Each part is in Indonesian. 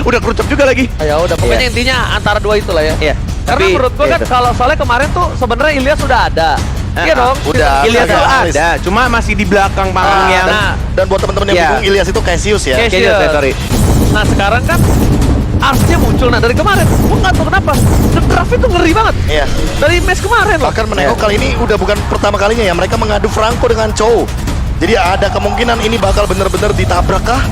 Udah kerucuk juga lagi. Ya udah, pokoknya intinya antara dua itulah ya. Iya. Karena menurut gua kan kalau soalnya kemarin tuh sebenarnya Ilyas sudah ada. Iya dong. Udah. Ilyas tuh Agak ada, cuma masih di belakang panggungnya. Dan buat teman-teman yang bingung, Ilyas itu Cassius ya. Cassius. Sorry. Nah sekarang kan Arsnya muncul, nah dari kemarin gua nggak tahu kenapa The Draft itu ngeri banget. Iya. Dari match kemarin loh. Bahkan menengok kali ini udah bukan pertama kalinya ya mereka mengadu Franco dengan Chow. Jadi ada kemungkinan ini bakal bener-bener ditabrak kah?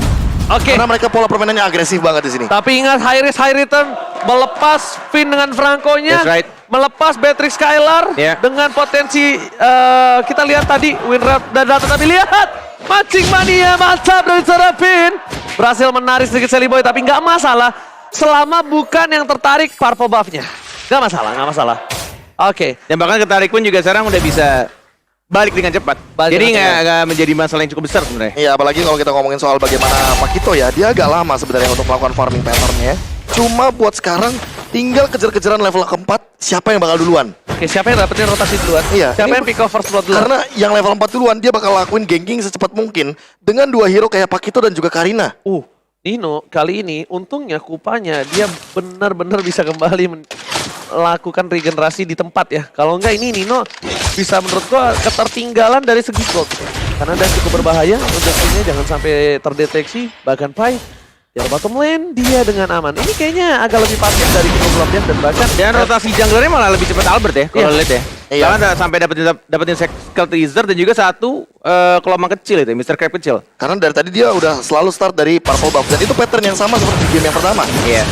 Oke. Karena mereka pola permainannya agresif banget di sini. Tapi ingat high risk high return, melepas Finn dengan Franco-nya, That's right. melepas Beatrix Skylar dengan potensi kita lihat tadi win rate dan data, tapi lihat mancing mania mantap dari Serafin, berhasil menarik sedikit Sally Boy, tapi nggak masalah selama bukan yang tertarik purple buff-nya, nggak masalah. Oke. Dan bahkan ketarik pun juga sekarang udah bisa balik dengan cepat. Jadi nggak menjadi masalah yang cukup besar sebenarnya. Iya, apalagi kalau kita ngomongin soal bagaimana Pakito ya, dia agak lama sebenarnya untuk melakukan farming pattern-nya. Cuma buat sekarang tinggal kejar-kejaran level keempat, siapa yang bakal duluan. Oke, siapa yang dapetin rotasi duluan? Iya, Siapa ini yang pick off first blood duluan? Karena yang level 4 duluan, dia bakal lakuin ganking secepat mungkin dengan dua hero kayak Pakito dan juga Karina. Nino kali ini untungnya kupanya dia benar-benar bisa kembali melakukan regenerasi di tempat ya. Kalau enggak ini Nino bisa menurut gua ketertinggalan dari segi gold. Karena dia cukup berbahaya, objektifnya jangan sampai terdeteksi. Bahkan Pai di bottom lane dia dengan aman. Ini kayaknya agak lebih pasif dari kedua belah dan bahkan Dan rotasi junglernya malah lebih cepat Albert ya kalau lihat ya. Iya. Bahkan sampai dapetin Skull Teaser dan juga satu kelompok kecil itu, Mr. Crab kecil. Karena dari tadi dia udah selalu start dari purple buff dan itu pattern yang sama seperti di game yang pertama. Iya.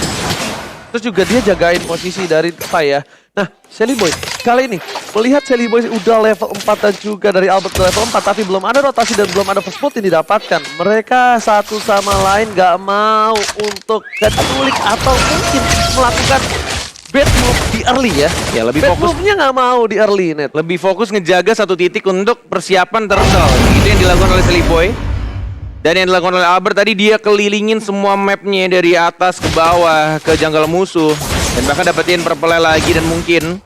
terus juga dia jagain posisi dari Pai ya. Nah, Sally Boy kali ini melihat Sally Boy udah level 4 dan juga dari Albert level 4 tapi belum ada rotasi dan belum ada first blood yang didapatkan. Mereka satu sama lain gak mau untuk keculik atau mungkin melakukan bad move di early ya. Ya lebih Bad fokus, move-nya gak mau di early net. lebih fokus ngejaga satu titik untuk persiapan turtle. Itu yang dilakukan oleh Sally Boy. Dan yang dilakukan oleh Albert tadi dia kelilingin semua mapnya dari atas ke bawah ke jungle musuh. Dan bahkan dapetin purple lagi dan mungkin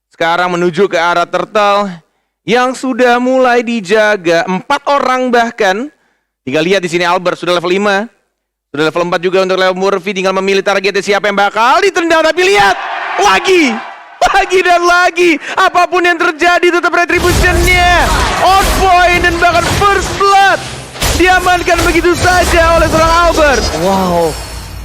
sekarang menuju ke arah turtle yang sudah mulai dijaga 4 orang bahkan. Tinggal lihat di sini Albert sudah level 5. Sudah level 4 juga untuk Leo Murphy, tinggal memilih targetnya siapa yang bakal ditendang. Tapi lihat lagi dan lagi, apapun yang terjadi tetap retributionnya on point dan bahkan first blood diamankan begitu saja oleh seorang Albert. Wow,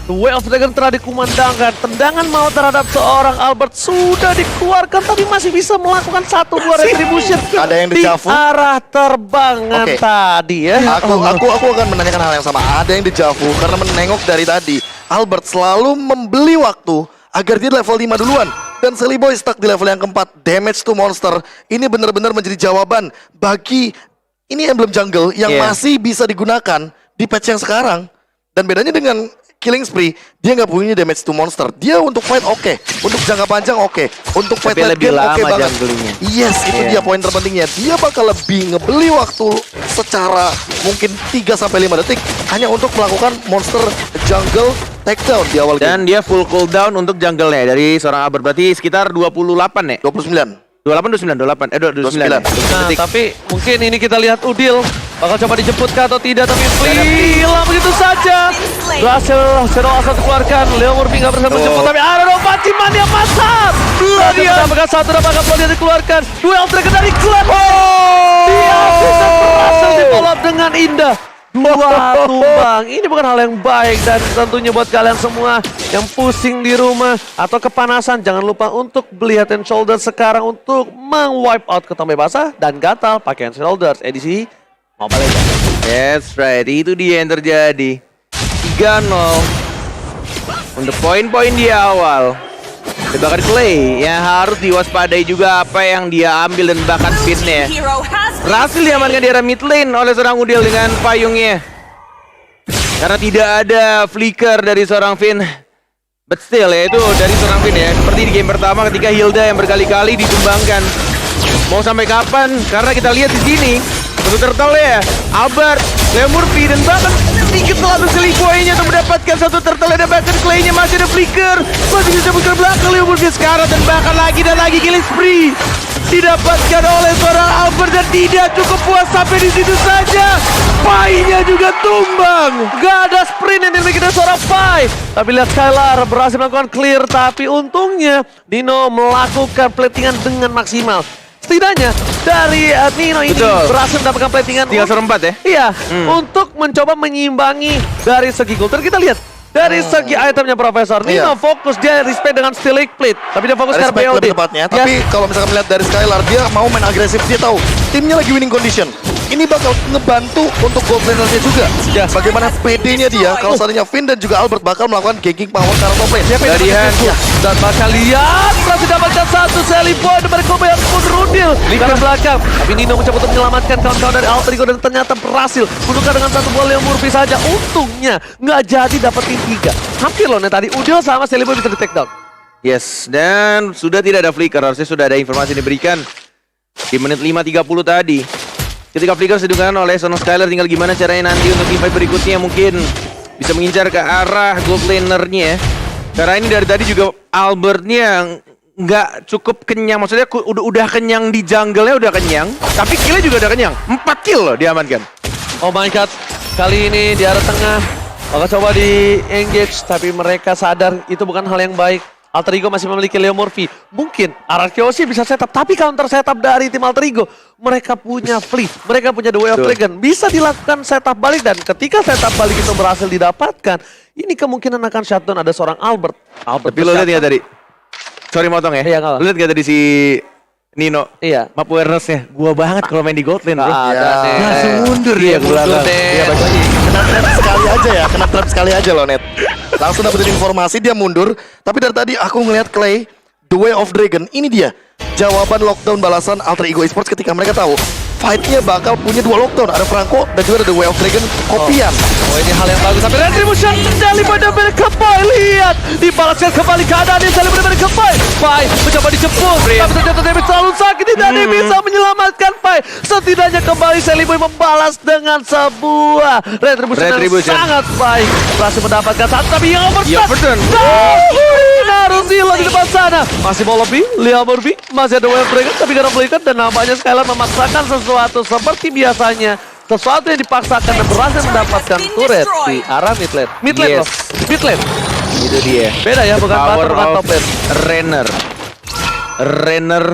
The Way of Dragon telah dikumandangkan. Tendangan maut terhadap seorang Albert sudah dikeluarkan, tapi masih bisa melakukan 1-2 retribution Ada yang di dejavu? arah terbangan Oke. tadi ya. Aku akan menanyakan hal yang sama. Ada yang dejavu karena menengok dari tadi Albert selalu membeli waktu agar dia level 5 duluan. Dan Sally Boy stuck di level yang keempat. Damage to monster. Ini benar-benar menjadi jawaban bagi ini emblem jungle yang masih bisa digunakan di patch yang sekarang. Dan bedanya dengan Killing Spree, dia nggak punya damage to monster. Dia untuk fight oke, untuk jangka panjang oke, untuk fight Tapi late lebih game oke lama banget. junglingnya. Yes, itu dia poin terpentingnya. Dia bakal lebih ngebeli waktu secara mungkin 3-5 detik hanya untuk melakukan monster jungle takedown di awal game. Dan dia full cooldown untuk jungle-nya dari seorang Albert. Berarti sekitar 28 ya? 29. 28. Nah, tapi mungkin ini kita lihat Udil bakal coba dijemput kah atau tidak, tapi hilang begitu saja. Berhasil Shadow Assault dikeluarkan. Leo Murphy nggak berhasil menjemput, tapi ada Rompaci Mania mantap. Dia mendapatkan satu dan bakal dia dikeluarkan. Duel Dragon dari Clan. Dia bisa berhasil di follow up dengan indah. 2 tumbang, ini bukan hal yang baik dan tentunya buat kalian semua yang pusing di rumah atau kepanasan, jangan lupa untuk beli Head and Shoulders sekarang untuk meng-wipe out ketombe basah dan gatal pakai Head and Shoulders edisi Mobile Legends. That's right, itu dia yang terjadi. 3-0 untuk poin-poin di awal. Dan bahkan Clay yang harus diwaspadai juga apa yang dia ambil dan bahkan pinnya. Berhasil diamankan di area mid lane oleh seorang Udil dengan payungnya. Karena tidak ada flicker dari seorang Finn. But still ya, itu dari seorang Finn ya. Seperti di game pertama ketika Hilda yang berkali-kali ditumbangkan. Mau sampai kapan? Karena kita lihat di sini satu turtle ya, Albert, Leo Murphy dan bahkan sedikit terlalu Sally Boy-nya untuk mendapatkan satu turtle dan bahkan Clay-nya masih ada flicker. Masih bisa buka belakang Leo Murphy sekarang dan bahkan lagi dan lagi Killing Spree. didapatkan oleh seorang Albert dan tidak cukup puas sampai di situ saja. Pai-nya juga tumbang. Gak ada sprint yang dimiliki dari seorang Pai. Tapi lihat Skylar berhasil melakukan clear. Tapi untungnya Nino melakukan platingan dengan maksimal. Setidaknya dari Nino ini Betul. berhasil mendapatkan platingan. 3/4 ya. Iya, untuk mencoba menyimbangi dari segi gold. Dan kita lihat dari segi itemnya Profesor, Nino Iya. fokus dia respect dengan Stilic Plate. Tapi dia fokus ke Respect BOD. lebih tepatnya. Tapi kalau misalkan melihat dari Skylar, dia mau main agresif. Dia tahu timnya lagi winning condition. Ini bakal ngebantu untuk gold laner-nya juga. Ya. Bagaimana PD-nya dia kalau seandainya Finn dan juga Albert bakal melakukan ganking power ke arah top lane. Dari Han. Dan bakal lihat berhasil dapatkan satu Sally Boy dari Kobe yang pun rudil dari belakang. Tapi Nino mencoba untuk menyelamatkan kawan-kawan dari Alter Ego dan ternyata berhasil menukar dengan satu bola yang Murphy saja. Untungnya nggak jadi dapetin 3. Hampir loh nih tadi Udil sama Sally Boy bisa di take down. Yes, dan sudah tidak ada flicker. Harusnya sudah ada informasi diberikan di menit 5:30 tadi. Ketika flicker sedangkan oleh Sono Skylar, tinggal gimana caranya nanti untuk invite berikutnya mungkin bisa mengincar ke arah gold laner-nya. Karena ini dari tadi juga Albertnya nggak cukup kenyang. Maksudnya udah kenyang di jungle-nya udah kenyang. Tapi kill-nya juga udah kenyang. 4 kill loh diamankan. Oh my god, kali ini di arah tengah bakal coba di engage, tapi mereka sadar itu bukan hal yang baik. Alter Ego masih memiliki Leo Murphy. Mungkin Arkeosi bisa setup, tapi counter setup dari tim Alter Ego. Mereka punya Flea, mereka punya The Way of Betul. Dragon. Bisa dilakukan setup balik, dan ketika setup balik itu berhasil didapatkan, ini kemungkinan akan shutdown ada seorang Albert. Tapi lo lihat ya tadi. Sorry motong ya. Iya, nggak apa. Lo lihat gak tadi si Nino? Iya. Map awareness-nya. Gua banget kalau main di gold lane, bro. Nggak ada Ya. nih. Langsung mundur Iya, dia ke belakang. mundur deh. Iya, balik lagi. Kena trap sekali aja ya, kena trap sekali aja loh, Net. Langsung dapetin informasi, dia mundur. Tapi dari tadi aku ngelihat Clay, The Way of Dragon, ini dia jawaban lockdown balasan Alter Ego Esports ketika mereka tahu fight-nya bakal punya 2 lockdown. Ada Franco dan juga ada The Way of Dragon kopian. Oh, ini hal yang bagus, tapi Retribution dari pada mereka Pai. Lihat, dibalaskan kembali keadaannya dari pada mereka Pai. Pai mencoba dijemput, tapi ternyata David terlalu sakit, tidak ada yang bisa menyelamatkan Pai. Setidaknya kembali Sally Boy membalas dengan sebuah Retribution yang sangat baik. Berhasil mendapatkan satu, tapi yang overturn. Harus hilang di depan sana. Masih mau lebih, Leo Murphy masih ada Wave Dragon, tapi karena belikan dan nampaknya Skylar memaksakan sesuatu seperti biasanya. Sesuatu yang dipaksakan dan berhasil mendapatkan turret di arah mid lane. Mid lane loh, mid lane. Itu dia. Beda ya, bukan Power bukan top of lane. Renner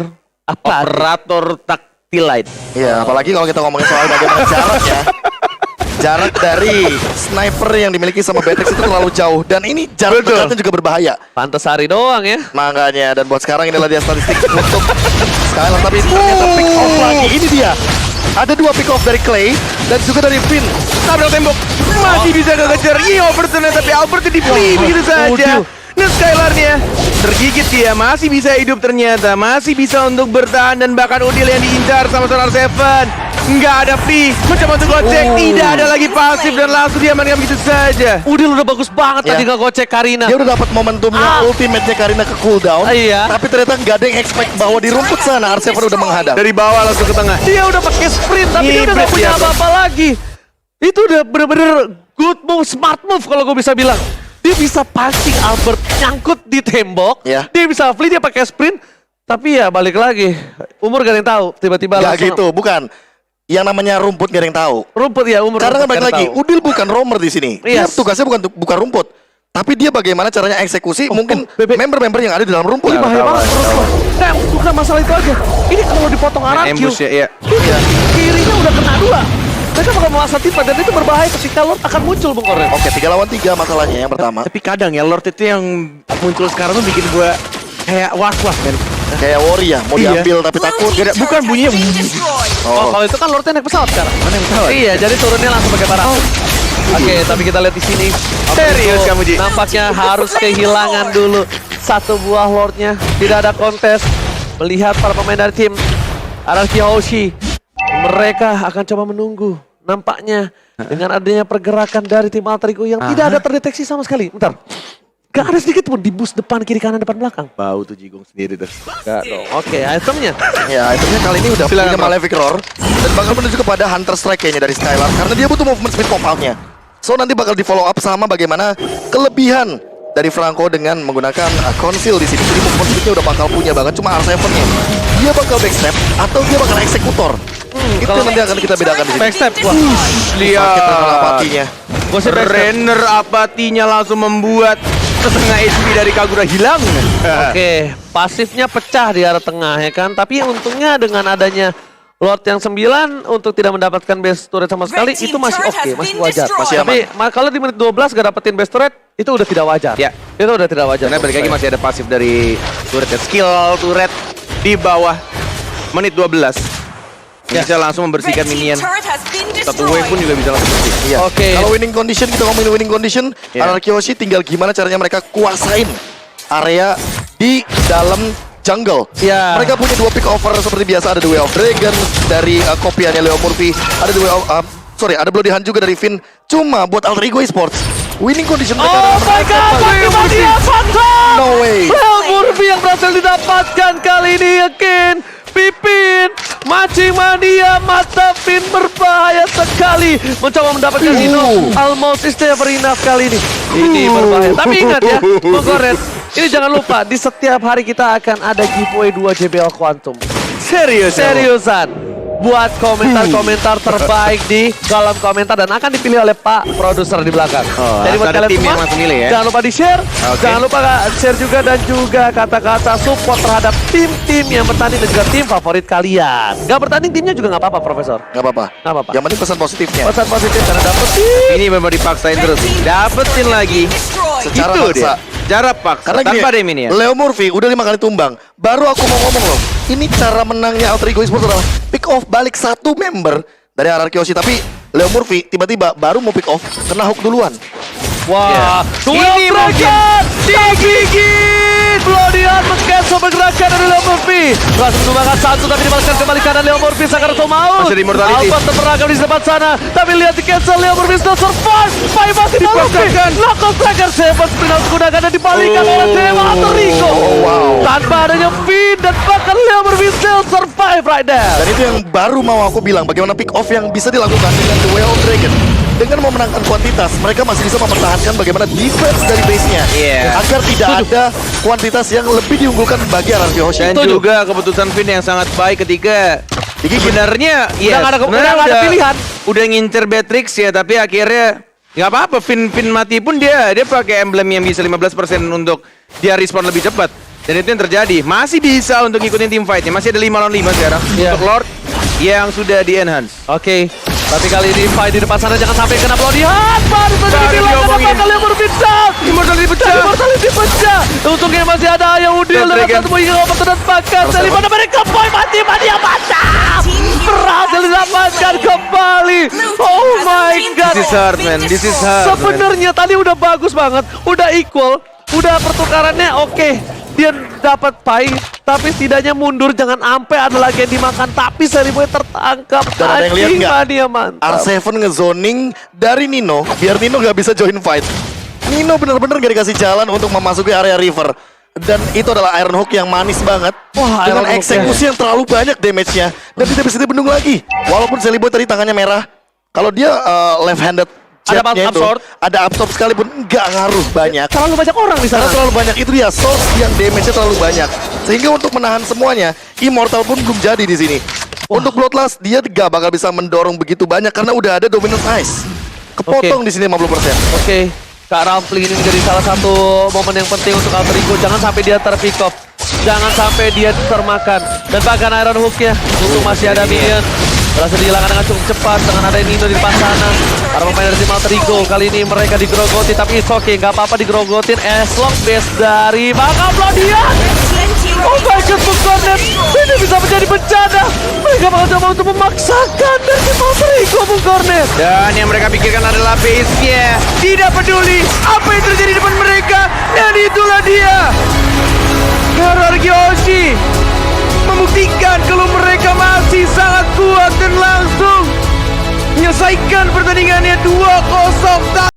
Apa? operator tactilite. Iya, apalagi kalau kita ngomongin soal bagaimana jaraknya. Jarak dari sniper yang dimiliki sama Betex itu terlalu jauh. Dan ini jarak Betul. dekatnya juga berbahaya. Pantes hari doang ya. Makanya, dan buat sekarang inilah dia statistik untuk Skylar. Tapi ternyata pick off lagi, ini dia. Ada 2 pick off dari Clay dan juga dari Finn. Tabrak tembok. Masih bisa kekejar. Iya Overton, tapi Albert di play begitu saja. Nah Skylar-nya tergigit dia, masih bisa hidup ternyata, masih bisa untuk bertahan, dan bahkan Udil yang diincar sama Solar Seven. Nggak ada free, mencoba untuk gocek, tidak ada lagi pasif dan langsung diamankan begitu saja. Udil udah bagus banget Ya. tadi ngegocek Karina. Dia udah dapat momentumnya, ultimate-nya Karina ke cooldown. Iya. Tapi ternyata nggak ada yang expect bahwa di rumput sana R7 udah menghadap. Dari bawah langsung ke tengah. Dia udah pakai sprint, tapi dia udah Ngibrit gak punya dia, apa-apa lagi. Itu udah bener-bener good move, smart move kalau gue bisa bilang. Dia bisa pancing Albert nyangkut di tembok. Ya. Dia bisa flee, dia pakai sprint. Tapi ya balik lagi, umur gak ada yang tahu. Tiba-tiba Nggak langsung gitu, bukan. Yang namanya rumput gak ada yang tahu. rumput ya, umur. Karena kan rumput balik nggak ada lagi, yang tahu. Udil bukan roamer di sini. Dia Yes. tugasnya bukan rumput. Tapi dia bagaimana caranya eksekusi mungkin Bebe. member-member yang ada di dalam rumput. Ini bahaya Tahu, banget tahu. menurut gua. Nah, bukan masalah itu aja. Ini kalau dipotong RRQ, Ambush ya, iya. kirinya udah kena 2. Mereka bakal menguasai tipe, dan itu berbahaya ketika Lord akan muncul, Bung Koren. Oke, 3 lawan 3 masalahnya yang pertama. Tapi kadang ya Lord itu yang muncul sekarang tuh bikin gua kayak was-was men. Kayak Worry ya, mau Iya. diambil tapi takut. Gak ada, bukan bunyinya. Oh, kalau itu kan Lordnya naik pesawat sekarang. Mana yang pesawat? Iya, jadi turunnya langsung pakai parah. Oke, tapi kita lihat di sini. Serius Alter Ego kamu, Ji? Nampaknya harus kehilangan dulu satu buah Lordnya. Tidak ada kontes. Melihat para pemain dari tim Araki Hoshi, mereka akan coba menunggu. Nampaknya dengan adanya pergerakan dari tim Alter Ego yang tidak ada terdeteksi sama sekali. Bentar. Gak ada sedikit pun di bus depan, kiri, kanan, depan, belakang. Bau tuh Jigong sendiri tuh. Gak dong. Oke, itemnya. Ya, itemnya kali ini udah Silakan, punya Bang. Malefic Roar. Dan bakal menuju kepada Hunter Strike kayaknya dari Skylar. Karena dia butuh movement speed pop out-nya. So nanti bakal di follow up sama bagaimana kelebihan dari Franco dengan menggunakan conceal di sini. Jadi movement speednya udah bakal punya banget. Cuma R7-nya dia bakal backstep atau dia bakal eksekutor. Itu yang nanti akan kita bedakan di sini. Backstep, wah. Sakit renal Lihat. apatinya. Gua sih backstep. Renner apatinya langsung membuat setengah HP dari Kagura hilang. Oke, pasifnya pecah di arah tengah ya kan. Tapi untungnya dengan adanya Lord yang 9 untuk tidak mendapatkan base turret sama sekali itu masih oke, masih wajar. Masih aman. Tapi kalau di menit 12 gak dapetin base turret itu udah tidak wajar. Ya. Itu udah tidak wajar. Karena balik lagi masih ada pasif dari turret, skill turret di bawah menit 12. Bisa langsung membersihkan minion. Satu wave pun juga bisa langsung bersih. Iya. Oke. Kalau winning condition, kita ngomongin winning condition, Iya. Anarchy Hoshi tinggal gimana caranya mereka kuasain area di dalam jungle. Iya. Mereka punya 2 pick over seperti biasa, ada The Way of Dragon dari kopiannya Leo Murphy, ada The Way of ada Bloody Hand juga dari Finn. Cuma buat Alter Ego Esports, winning condition mereka Oh adalah my god, bagaimana dia Phantom! No way. Leo Murphy yang berhasil didapatkan kali ini yakin. Pipin, mancing mania, mata Finn berbahaya sekali. Mencoba mendapatkan Dino. Almost is never enough kali ini. Ini berbahaya. Tapi ingat ya, Bung Goret, ini jangan lupa, di setiap hari kita akan ada giveaway 2 JBL Quantum. Seriusan. Buat komentar-komentar terbaik di kolom komentar dan akan dipilih oleh Pak Produser di belakang. Oh, Jadi buat ada kalian tim semua, yang langsung milih ya. jangan lupa di-share. Oke. Jangan lupa share juga dan juga kata-kata support terhadap tim-tim yang bertanding dan juga tim favorit kalian. Gak bertanding timnya juga gak apa-apa, Profesor. Gak apa-apa. Nggak apa-apa. Yang penting pesan positifnya. Pesan positif karena dapet Ini memang dipaksain terus. Dapetin lagi. Secara Itu paksa. dia. Jarak paksa Karena tanpa ada gini, minion. Leo Murphy udah 5 kali tumbang. Baru aku mau ngomong loh. Ini cara menangnya Alter Ego Esports adalah pick off balik 1 member dari Anarchy Hoshi. Tapi Leo Murphy tiba-tiba baru mau pick off, kena hook duluan. Wah, Ini Dragon digigit. Bloody Hand meng-cancel pergerakan dari Leo Murphy. Berhasil menumbangkan 1 tapi dibalaskan kembali kanan Leo Murphy. Sakaroto mau. Masih ada immortality. Alpha terperangkap di depan sana. Tapi lihat di cancel Leo Murphy still survive. Pai masih Dipaksakan. Knuckle Tracker 7 spin out digunakan dan dibalikan oleh Dewa atau Rico. wow. Tanpa adanya Finn dan bahkan Leo Murphy still survive right there. Dan itu yang baru mau aku bilang, bagaimana pick off yang bisa dilakukan dengan The Way of Dragon. Dengan memenangkan kuantitas, mereka masih bisa mempertahankan bagaimana defense dari base-nya. Iya. Agar tidak ada kuantitas yang lebih diunggulkan bagi Anarchy Hoshi. Dan Setuju. juga keputusan Finn yang sangat baik ketika sebenarnya Udah nggak ada pilihan. Udah ngincer Beatrix ya, tapi akhirnya nggak apa-apa. Finn mati pun dia pakai emblem yang bisa 15% untuk dia respawn lebih cepat. Dan itu yang terjadi. Masih bisa untuk ngikutin team fight-nya. Masih ada 5 lawan 5 sekarang Iya. untuk Lord yang sudah di-enhance. Oke, tapi kali ini fight di depan sana jangan sampai kena Bloody Hand. Baru saja Baru dibilang diomongin. kenapa kalian berbincang. Immortality pecah. Immortality pecah. Untungnya masih ada Ayah Udil Dan dengan Dragon. satu hingga obat dan bakat. Dari mana mereka boy mati yang mantap. Berhasil didapatkan kembali. Oh my god. This is hard, man. This is hard. man. Sebenarnya tadi udah bagus banget, udah equal, udah pertukarannya oke. Dia dapat pai, tapi setidaknya mundur jangan sampai ada lagi yang dimakan. Tapi Seliboy tertangkap. Dan ada yang lihat Anjing, nggak? mania mantap. R7 ngezoning dari Nino, biar Nino gak bisa join fight. Nino bener-bener gak dikasih jalan untuk memasuki area river. Dan itu adalah Iron Hook yang manis banget. Wah, dengan Iron Hook eksekusi yang terlalu banyak damage-nya. Dan tidak bisa dibendung lagi. Walaupun Seliboy tadi tangannya merah. Kalau dia left-handed Ada jetnya itu, absorb. ada absorb sekalipun nggak ngaruh banyak. Terlalu banyak orang di sana. Karena terlalu banyak itu dia source yang damage-nya terlalu banyak. Sehingga untuk menahan semuanya, Immortal pun belum jadi di sini. Untuk Bloodlust dia gak bakal bisa mendorong begitu banyak karena udah ada Dominant Ice. Kepotong di sini 50%. Oke, Kak Rampling ini menjadi salah satu momen yang penting untuk Alter Ego. Jangan sampai dia terpick off. Jangan sampai dia termakan. Dan bahkan Iron Hook-nya untuk masih ada minion. Berhasil dihilangkan dengan cukup cepat dengan ada Nino di depan sana. Para pemain dari tim Alter Ego kali ini mereka digerogotin, tapi it's okay, nggak apa-apa digerogotin as long base dari Bang Bloody Hand. Oh my god, Bung Cornet, ini bisa menjadi bencana. Mereka bakal coba untuk memaksakan dari tim Alter Ego, Bung Cornet. Dan yang mereka pikirkan adalah base-nya. Tidak peduli apa yang terjadi di depan mereka. Dan itulah dia. Anarchy Hoshi membuktikan kalau mereka masih sangat kuat dan langsung menyelesaikan pertandingannya 2-0.